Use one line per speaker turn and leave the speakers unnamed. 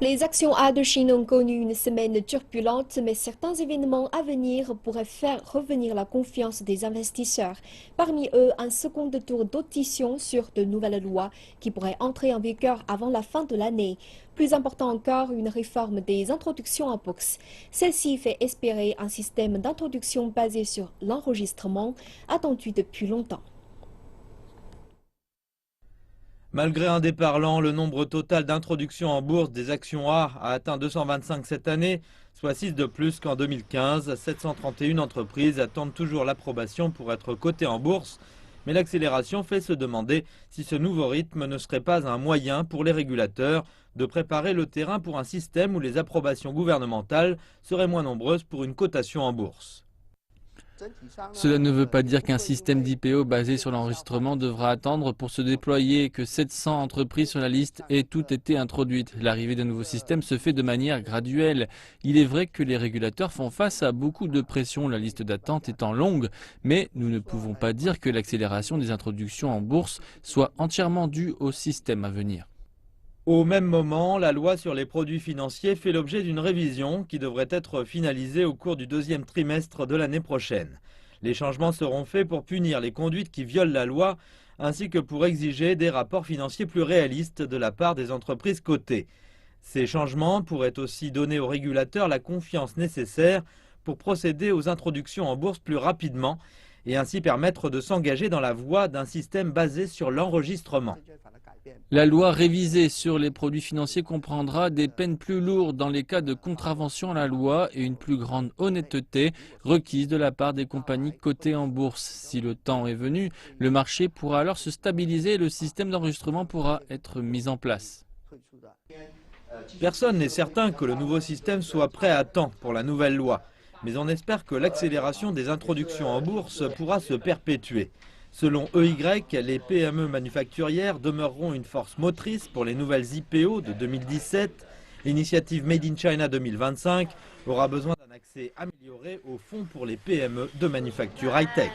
Les actions A de Chine ont connu une semaine turbulente, mais certains événements à venir pourraient faire revenir la confiance des investisseurs. Parmi eux, un second tour d'audition sur de nouvelles lois qui pourraient entrer en vigueur avant la fin de l'année. Plus important encore, une réforme des introductions en bourse. Celle-ci fait espérer un système d'introduction basé sur l'enregistrement, attendu depuis longtemps.
Malgré un départ lent, le nombre total d'introductions en bourse des actions A a atteint 225 cette année, soit 6 de plus qu'en 2015. 731 entreprises attendent toujours l'approbation pour être cotées en bourse, mais l'accélération fait se demander si ce nouveau rythme ne serait pas un moyen pour les régulateurs de préparer le terrain pour un système où les approbations gouvernementales seraient moins nombreuses pour une cotation en bourse.
Cela ne veut pas dire qu'un système d'IPO basé sur l'enregistrement devra attendre pour se déployer et que 700 entreprises sur la liste aient toutes été introduites. L'arrivée d'un nouveau système se fait de manière graduelle. Il est vrai que les régulateurs font face à beaucoup de pression, la liste d'attente étant longue, mais nous ne pouvons pas dire que l'accélération des introductions en bourse soit entièrement due au système à venir.
Au même moment, la loi sur les produits financiers fait l'objet d'une révision qui devrait être finalisée au cours du deuxième trimestre de l'année prochaine. Les changements seront faits pour punir les conduites qui violent la loi, ainsi que pour exiger des rapports financiers plus réalistes de la part des entreprises cotées. Ces changements pourraient aussi donner aux régulateurs la confiance nécessaire pour procéder aux introductions en bourse plus rapidement et ainsi permettre de s'engager dans la voie d'un système basé sur l'enregistrement.
La loi révisée sur les produits financiers comprendra des peines plus lourdes dans les cas de contravention à la loi et une plus grande honnêteté requise de la part des compagnies cotées en bourse. Si le temps est venu, le marché pourra alors se stabiliser et le système d'enregistrement pourra être mis en place.
Personne n'est certain que le nouveau système soit prêt à temps pour la nouvelle loi, mais on espère que l'accélération des introductions en bourse pourra se perpétuer. Selon EY, les PME manufacturières demeureront une force motrice pour les nouvelles IPO de 2017. L'initiative Made in China 2025 aura besoin d'un accès amélioré aux fonds pour les PME de manufacture high-tech.